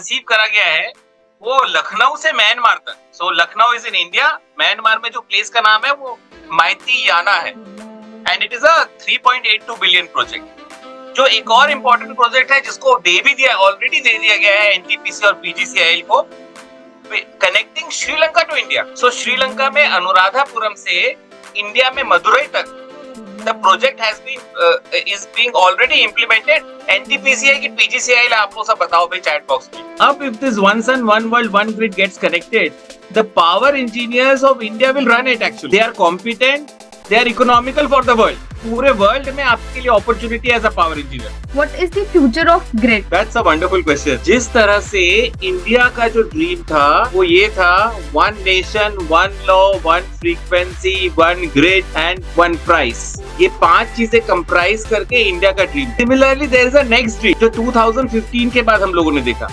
Conceive करा गया है वो लखनऊ से म्यांमार तक। So Lucknow is in India, Myanmar में जो प्लेस का नाम है वो माइती याना है, and it is a 3.82 billion project. जो एक और इम्पोर्टेंट प्रोजेक्ट है जिसको ऑलरेडी दे दिया गया है एनटीपीसी और पीजीसीआईएल को, connecting Sri Lanka to India. So Sri Lanka में अनुराधापुरम से इंडिया में मदुरई तक the project has been is being already implemented। NTPC की PGCIL आप लोग सब बताओ भाई चैट बॉक्स में। अब if this one sun one world one grid gets connected, the power engineers of India will run it actually। They are competent, they are economical for the world। पूरे world में आपके लिए opportunity as a power engineer. What is the future of grid? That's a wonderful question। जिस तरह से India का जो dream था वो ये था, one nation one law one frequency one grid and one price. ये 5 चीजें कंप्राइज करके इंडिया का dream. Similarly there is a next dream जो 2015 के बाद हम लोगों ने देखा,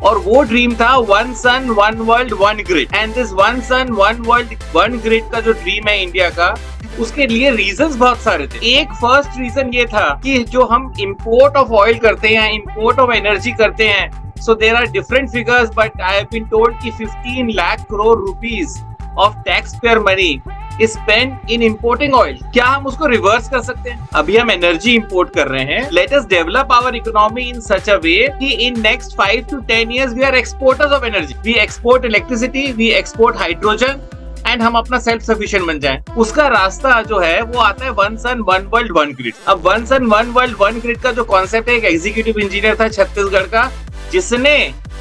और वो ड्रीम था one sun one world one grid. And this one sun one world one grid का जो ड्रीम है इंडिया का, उसके लिए रीजंस बहुत सारे थे। एक फर्स्ट रीजन ये था कि जो हम इंपोर्ट ऑफ ऑयल करते हैं, इंपोर्ट ऑफ एनर्जी करते हैं, so there are different figures but I have been told कि 15 lakh crore rupees of tax payer money is spent in importing oil। क्या हम उसको रिवर्स कर सकते हैं? अभी हम एनर्जी इंपोर्ट कर रहे हैं। Let us develop our economy in such a way कि in next 5 to 10 years we are exporters of energy। We export electricity, we export hydrogen, and हम अपना सेल्फ सफिशिएंट बन जाएं। उसका रास्ता जो है वो आता है one sun one world one grid. अब one sun one world one grid का जो कॉन्सेप्ट है, एक एग्जीक्यूटिव इंजीनियर था छत्तीसगढ़ का जिसने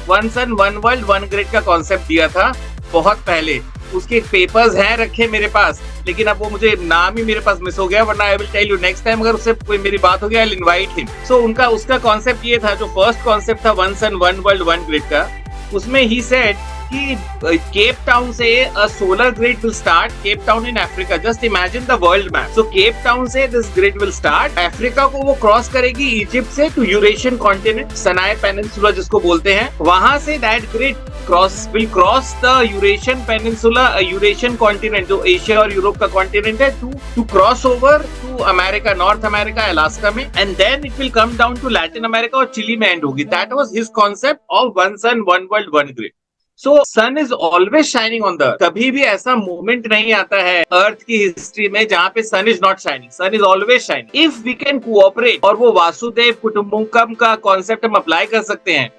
one sun one world one grid का कॉन्सेप्ट दिया था बहुत पहले। उसके पेपर्स हैं रखे मेरे पास, लेकिन अब वो मुझे नाम ही मेरे पास मिस हो गया, वरना I will tell you next time अगर उससे कोई मेरी बात हो गया, I will invite him. So उसका कॉन्सेप्ट ये था, जो फर्स्ट कॉन्सेप्ट था one sun one world one grid का, उसमें ही सेड कि केप टाउन से a solar grid will start. Cape Town in Africa, just imagine the world map. So Cape Town से this grid will start, Africa को वो cross करेगी Egypt से to Eurasian continent, Sinai peninsula जिसको बोलते हैं, वहां से that grid will cross the Eurasian Peninsula, Eurasian continent जो एशिया और यूरोप का कॉन्टिनेंट है, to cross over to America, North America, Alaska में, and then it will come down to Latin America और चिली में एंड होगी। That was his concept of one sun, one world, one grid। So sun is always shining on the earth। कभी भी ऐसा moment नहीं आता है अर्थ की हिस्ट्री में जहाँ पे sun is not shining. Sun is always shining if we can cooperate. और वो वासुदेव कुटुंबकम का कॉन्सेप्ट हम अप्लाई कर सकते हैं।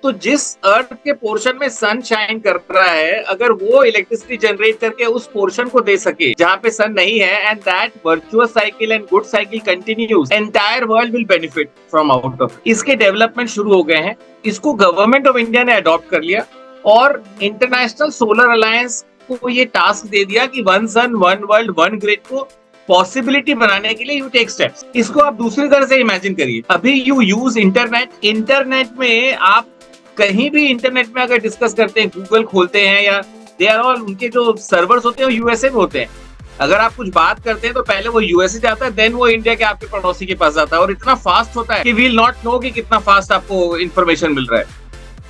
तो जिस अर्थ के पोर्शन में सन शाइन कर रहा है, अगर वो इलेक्ट्रिसिटी जनरेट करके उस पोर्शन को दे सके जहाँ पे सन नहीं है, and that virtuous cycle and good cycle continues, entire world will benefit from out of. इसके डेवलपमेंट शुरू हो गए हैं, इसको गवर्नमेंट ऑफ इंडिया ने अडॉप्ट कर लिया और इंटरनेशनल सोलर अलायंस को ये टास्क दे दिया कि one sun one world one grid को पॉसिबिलिटी बनाने के लिए यू टेक स्टेप्स। इसको आप दूसरी तरह से इमेजिन करिए, अभी यू यूज इंटरनेट में आप कहीं भी इंटरनेट में अगर डिस्कस करते हैं, गूगल खोलते हैं या दे आर ऑल, उनके जो सर्वर्स होते हैं वो यूएसए में होते हैं। अगर आप कुछ बात करते हैं तो पहले वो यूएसए जाता है, देन वो इंडिया के आपके पड़ोसी के पास जाता है, और इतना फास्ट होता है कि वी विल नॉट नो कि कितना फास्ट आपको इंफॉर्मेशन मिल रहा है।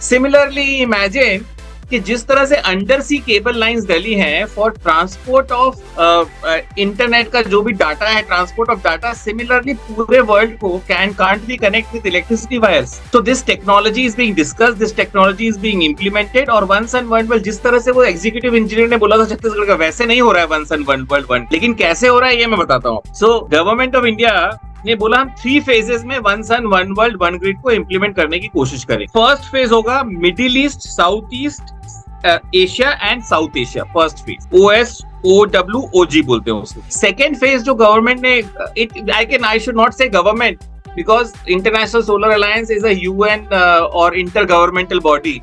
सिमिलरली इमेजिन कि जिस तरह से अंडर सी केबल लाइंस डली हैं फॉर ट्रांसपोर्ट ऑफ इंटरनेट का जो भी डाटा है, ट्रांसपोर्ट ऑफ डाटा, सिमिलरली पूरे वर्ल्ड को can't be connect with electricity wires. So this technology is being discussed, this technology is being implemented, और one sun one world जिस तरह से वो एग्जीक्यूटिव इंजीनियर ने बोला था छत्तीसगढ़ का, वैसे नहीं हो रहा है one sun one world one. लेकिन कैसे हो रहा है ये मैं बताता हूँ। सो गवर्नमेंट ऑफ इंडिया ने बोला हम 3 फेजेस में one sun one world one grid को इम्प्लीमेंट करने की कोशिश करें। फर्स्ट फेज होगा Middle East, South East, Asia and South Asia. First phase OSOWOG बोलते हैं उसको। सेकेंड फेज जो गवर्नमेंट ने, I should not say government because International Solar Alliance is a UN और इंटर गवर्नमेंटल बॉडी,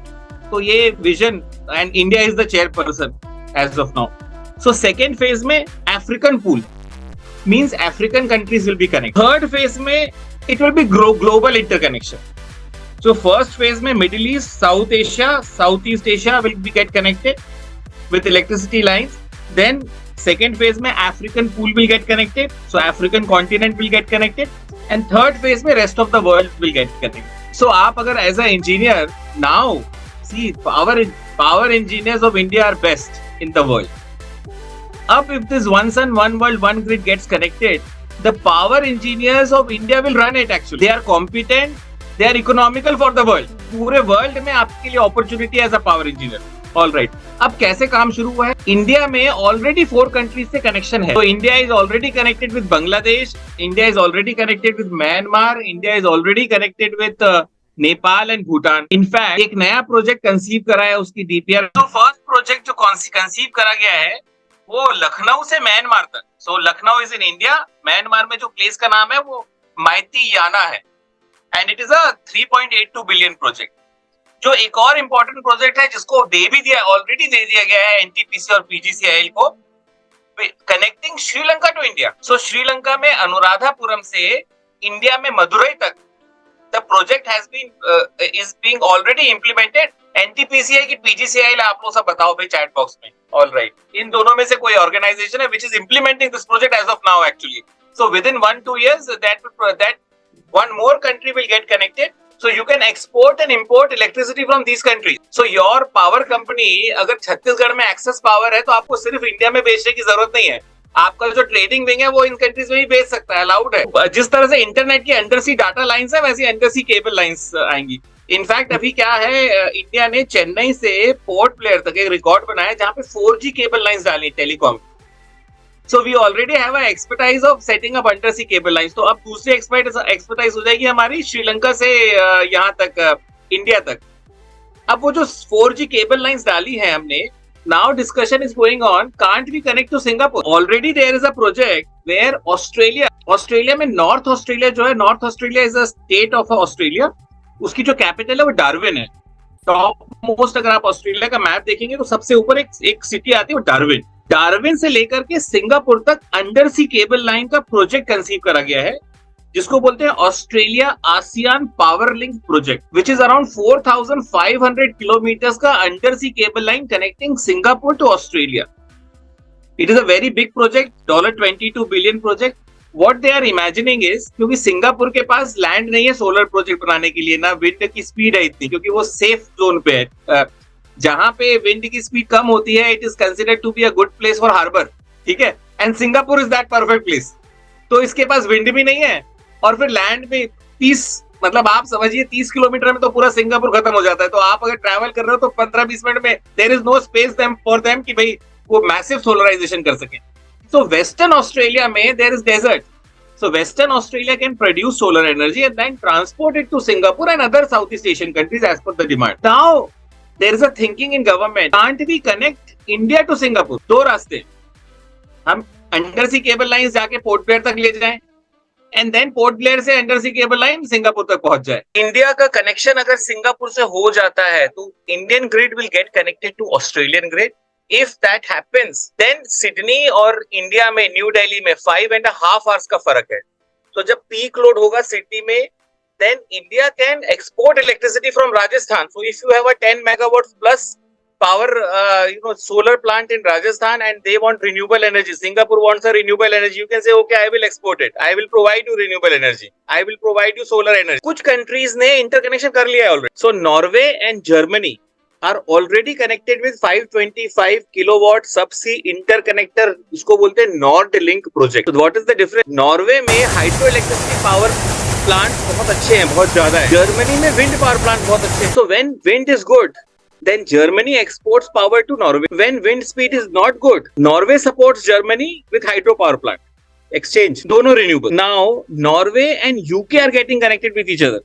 तो ये vision and India is the chairperson as of now. So second phase में African pool means African countries will be connected. Third phase में it will be global interconnection. So first phase में Middle East, South Asia, Southeast Asia will be get connected with electricity lines. Then second phase में African pool will get connected. So African continent will get connected. And third phase में rest of the world will get connected. So आप अगर as a engineer now see power engineers of India are best in the world. Up if this one sun one world one grid gets connected, the power engineers of India will run it actually. They are competent, they are economical for the world. पूरे world में आपके लिए opportunity as a power engineer. All right, अब कैसे काम शुरू हुआ है? इंडिया में ऑलरेडी 4 कंट्रीज से कनेक्शन है। तो India is already connected with Bangladesh, India is already connected with Myanmar, India is already connected with Nepal and Bhutan. In fact एक नया प्रोजेक्ट कंसीव करा है, उसकी डीपीआर। तो फर्स्ट प्रोजेक्ट जो कंसीव करा गया है वो लखनऊ से म्यांमार तक। So Lucknow is in India, Myanmar में जो प्लेस का नाम है वो माइती याना है, and it is a 3.82 billion project. जो एक और इंपॉर्टेंट प्रोजेक्ट है जिसको ऑलरेडी दे दिया गया है एनटीपीसी और पीजीसीआईएल को, connecting Sri Lanka to India. So Sri Lanka में अनुराधापुरम से इंडिया में मदुरई तक the project has been is being already implemented. एनटीपीसीआई की पीजीसीआईएल आप लोग सब बताओ भाई चैट बॉक्स में। ऑल राइट, इन दोनों में से कोई ऑर्गेनाइजेशन है which is implementing this project as of now actually. So within 1-2 years that one more country will get connected, so you can export and import electricity from these countries. So your power company अगर छत्तीसगढ़ में access power है तो आपको सिर्फ India में बेचने की जरूरत नहीं है। आपका जो ट्रेडिंग विंग है वो इन कंट्रीज में भी बेच सकता है, अलाउड है। जिस तरह से इंटरनेट की अंडर सी डाटा लाइंस है वैसी अंडर सी केबल लाइंस आएंगी। इनफैक्ट अभी क्या है, इंडिया ने चेन्नई से पोर्ट ब्लेयर तक एक रिकॉर्ड बनाया जहां पे 4G केबल लाइंस डाली telecom. So we already have a expertise of setting up undersea cable lines. तो अब दूसरी एक्सपर्टाइज हो जाएगी हमारी श्रीलंका से यहाँ तक इंडिया तक। अब वो जो 4G केबल लाइंस डाली है हमने, now discussion is going on, can't we connect to Singapore? Already there is a project where Australia में नॉर्थ ऑस्ट्रेलिया जो है, north Australia is a state of Australia, उसकी जो कैपिटल है वो डार्विन है। टॉप मोस्ट अगर आप ऑस्ट्रेलिया का मैप देखेंगे तो सबसे ऊपर एक सिटी आती है वो डार्विन। डार्विन से लेकर के सिंगापुर तक अंडर सी केबल लाइन का प्रोजेक्ट कंसीव करा गया है, जिसको बोलते हैं Australia ASEAN power link project, which is around 4,500 kilometres का under sea cable line connecting Singapore to Australia. It is a very big project, $22 billion project. What they are imagining is, क्योंकि Singapore के पास land नहीं है solar project बनाने के लिए, ना विंड की स्पीड है इतनी, क्योंकि वो सेफ जोन पे है। जहां पे विंड की स्पीड कम होती है, it is considered to be a good place for harbour, ठीक है, and Singapore is that perfect place. तो इसके पास विंड भी नहीं है, और फिर लैंड पे 30, मतलब आप समझिए 30 किलोमीटर में तो पूरा सिंगापुर खत्म हो जाता है। तो आप अगर ट्रैवल कर रहे हो तो 15-20 मिनट में there is no space for them कि भाई वो मैसिव सोलराइजेशन कर सके। सो वेस्टर्न ऑस्ट्रेलिया में there is desert, so western Australia can produce solar energy and then transport it to Singapore and other Southeast Asian countries as per the demand. Now there is a thinking in government, can't we connect India to Singapore? दो रास्ते, हम under sea cable line जाके पोर्ट ब्लेयर तक ले जाएं and then Port Blair से under sea cable line Singapore तक पहुंच जाए। इंडिया का कनेक्शन अगर सिंगापुर से हो जाता है तो Indian grid will get connected to Australian grid. If that happens, then Sydney और इंडिया में, न्यू दिल्ली में 5.5 hours का फर्क है। तो जब पीक लोड होगा सिटी में, then India can export electricity from Rajasthan. So if you have a 10 megawatts plus power, solar plant in Rajasthan and they want renewable energy, Singapore wants a renewable energy, you can say, okay, I will export it. I will provide you renewable energy. I will provide you solar energy. कुछ countries ने interconnection कर लिया है already. So Norway and Germany are already connected with 525 kilowatt subsea interconnector, इसको बोलते हैं NordLink project. So what is the difference? Norway में hydro electricity power plant बहुत अच्छे हैं, बहुत ज्यादा है। जर्मनी में विंड पावर प्लांट बहुत अच्छे हैं। So when wind is good, then Germany exports power to Norway. When wind speed is not good, Norway supports Germany with hydro power plant. Exchange, दोनों renewable. Now Norway and UK are getting connected with each other.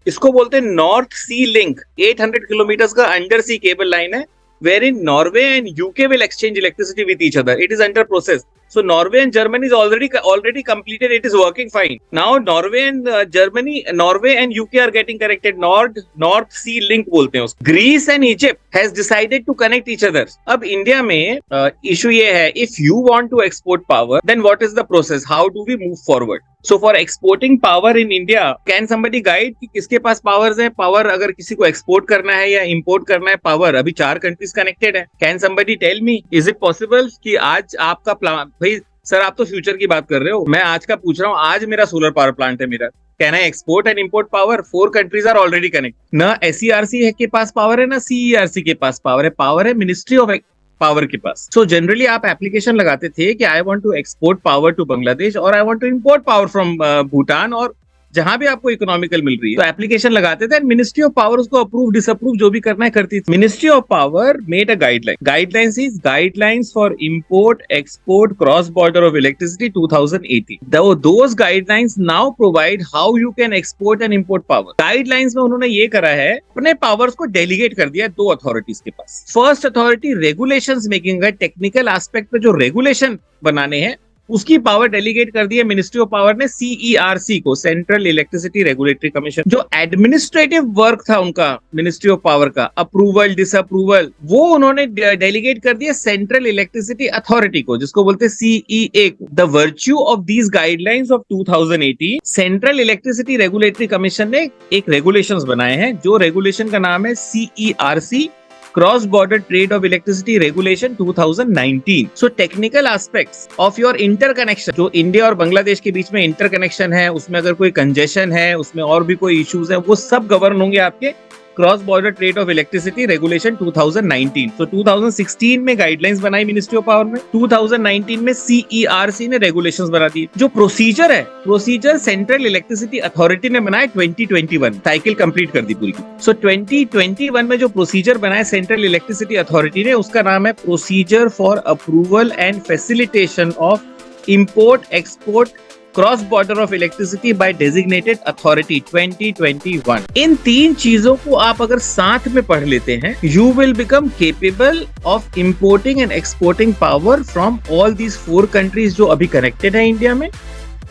इसको बोलते हैं north सी link, 800 kilometre का under sea cable line है, wherein Norway and UK will exchange electricity with each other. It is under process. So Norway and Germany is already completed. It is working fine. Now Norway and UK are getting connected. North Sea Link बोलते हैं उसको. Greece and Egypt has decided to connect each other. अब India में issue ये है, if you want to export power, then what is the process? How do we move forward? So for exporting power in India, can somebody guide कि किसके पास powers है? Power अगर किसी को export करना है या import करना है power, अभी 4 countries connected है. Can somebody tell me, is it possible कि आज आपका प्लान, भाई सर आप तो फ्यूचर की बात कर रहे हो, मैं आज का पूछ रहा हूँ, आज मेरा सोलर पावर प्लांट है मेरा, can I export and import power? 4 countries are already connect. ना SERC के पास पावर है, ना CERC के पास पावर है मिनिस्ट्री ऑफ पावर के पास। सो जनरली आप एप्लीकेशन लगाते थे कि I want to export power to Bangladesh और I want to import power from Bhutan और जहां भी आपको इकोनॉमिकल मिल रही है तो एप्लीकेशन लगाते थे, एंड मिनिस्ट्री ऑफ पावर उसको अप्रूव डिसअप्रूव जो भी करना है करती थी। Ministry of power made a guidelines is guidelines for import export cross border of electricity 2018। Those guidelines now provide how you can export and import power. Guidelines में उन्होंने ये करा है, अपने पावर्स को डेलीगेट कर दिया दो अथॉरिटीज के पास। फर्स्ट अथॉरिटी रेगुलेशंस मेकिंग है, टेक्निकल एस्पेक्ट पे जो रेगुलेशन बनाने हैं उसकी पावर डेलीगेट कर दी है मिनिस्ट्री ऑफ पावर ने CERC को, सेंट्रल इलेक्ट्रिसिटी रेगुलेटरी कमीशन। जो एडमिनिस्ट्रेटिव वर्क था उनका मिनिस्ट्री ऑफ पावर का, अप्रूवल डिसअप्रूवल, वो उन्होंने डेलीगेट कर दिया सेंट्रल इलेक्ट्रिसिटी अथॉरिटी को, जिसको बोलते हैं CEA को। The virtue of these guidelines of 2018, central electricity regulatory commission ने एक रेगुलेशंस बनाए हैं, जो रेगुलेशन का नाम है CERC Cross Border Trade of Electricity Regulation 2019. So technical aspects of your interconnection, जो इंडिया और बांग्लादेश के बीच में इंटरकनेक्शन है, उसमें अगर कोई कंजेशन है, उसमें और भी कोई इश्यूज है, वो सब गवर्न होंगे आपके cross border trade off electricity regulation 2019। तो 2016 में गाइडलाइंस बनाई मिनिस्ट्री ऑफ पावर में, 2019 में CERC ने रेगुलेशंस बना दी। जो प्रोसीजर है, प्रोसीजर सेंट्रल इलेक्ट्रिसिटी अथॉरिटी ने बनाया 2021, साइकिल कंप्लीट कर दी पूरी की। सो 2021 में जो प्रोसीजर बनाया सेंट्रल इलेक्ट्रिसिटी अथॉरिटी ने, उसका नाम है procedure for approval and facilitation of import export cross border of electricity bye designated authority 2021। इन तीन चीजों को आप अगर साथ में पढ़ लेते हैं, you will become capable of importing and exporting power from all these 4 countries जो अभी कनेक्टेड है इंडिया में,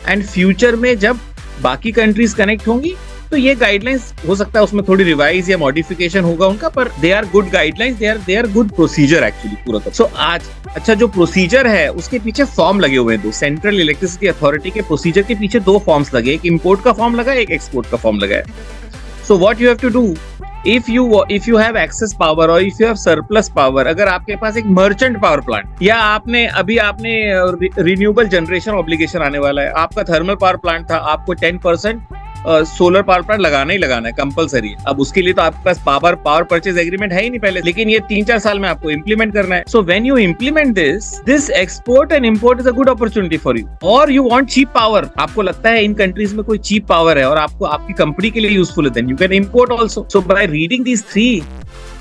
एंड फ्यूचर में जब बाकी कंट्रीज कनेक्ट होंगी तो ये गाइडलाइंस हो सकता है उसमें थोड़ी रिवाइज या मॉडिफिकेशन होगा उनका, पर they are good guidelines, they are good procedure actually पूरा का। सो आज अच्छा जो प्रोसीजर है उसके पीछे फॉर्म लगे हुए हैं दो, सेंट्रल इलेक्ट्रिसिटी अथॉरिटी के प्रोसीजर के पीछे 2 फॉर्म्स लगे, एक इंपोर्ट का फॉर्म लगा, एक एक्सपोर्ट का फॉर्म लगा है। So what you have to do, if you have excess power or if you have surplus power, अगर आपके पास एक मर्चेंट पावर प्लांट या आपने रिन्यूएबल जनरेशन ऑब्लिगेशन आने वाला है, आपका थर्मल पावर प्लांट था, आपको 10% सोलर पावर प्लांट लगाना ही लगाना है, कंपलसरी। अब उसके लिए तो आपके पास पावर परचेज एग्रीमेंट है ही नहीं पहले, लेकिन ये 3-4 साल में आपको इंप्लीमेंट करना है। So when you implement this export and import is a good opportunity for you. और यू वांट चीप पावर, आपको लगता है इन कंट्रीज में कोई चीप पावर है और आपको आपकी कंपनी के लिए यूजफुल है, then you can import also. So by reading these 3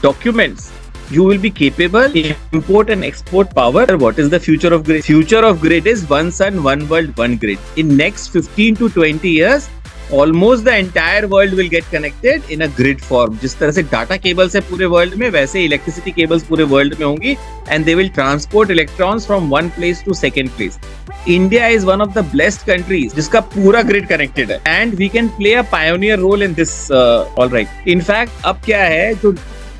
documents you will be capable to import and export power. What is the future of grid? Future of grid is one sun, one world, one grid. In next 15 to 20 years, almost the entire world will get connected in a grid form. जिस तरह से data cables है पूरे world में, वैसे electricity cables पूरे world में होंगी, and they will transport electrons from one place to second place. India is one of the blessed countries जिसका पूरा ग्रिड कनेक्टेड है, and we can play a pioneer role in this. All right. In fact, अब क्या है, जो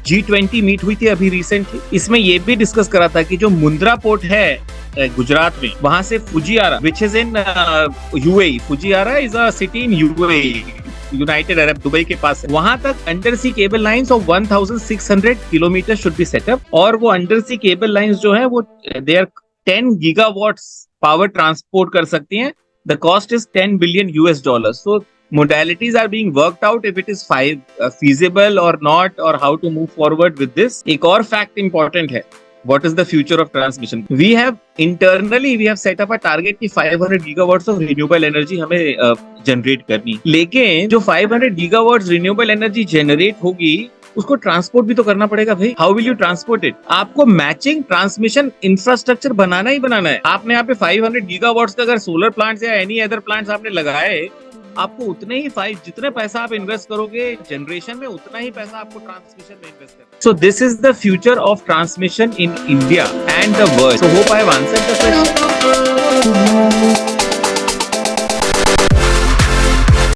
G20 meet हुई थी अभी रिसेंटली, इसमें ये भी डिस्कस करा था कि जो मुंद्रा पोर्ट है गुजरात में, वहां से Fujairah which is in UAE, Fujairah is a city in UAE, United Arab Dubai के पास है, वहां तक under sea cable lines of 1600 kilometre should be set up. और वो अंडर सी केबल लाइंस जो है वो they are 10 gigawatts power transport कर सकती हैं। The cost is $10 billion। So modalities are being worked out if it is feasible or not, or how to move forward with this. एक और fact important है, what is the future of transmission? We have set up a target कि 500 gigawatts of renewable energy हमें generate करनी, लेकिन जो 500 gigawatts renewable energy generate होगी उसको ट्रांसपोर्ट भी तो करना पड़ेगा भाई। How will you transport it? आपको मैचिंग ट्रांसमिशन इंफ्रास्ट्रक्चर बनाना ही बनाना है। आपने यहाँ पे 500 गीगावाट्स का अगर सोलर प्लांट्स या एनी अदर प्लांट्स आपने लगाए, आपको उतने ही जितने पैसा आप इन्वेस्ट करोगे जनरेशन में, उतना ही पैसा आपको ट्रांसमिशन में इन्वेस्ट करना है। So this is the future of transmission in India and the world. So hope I have answered the question.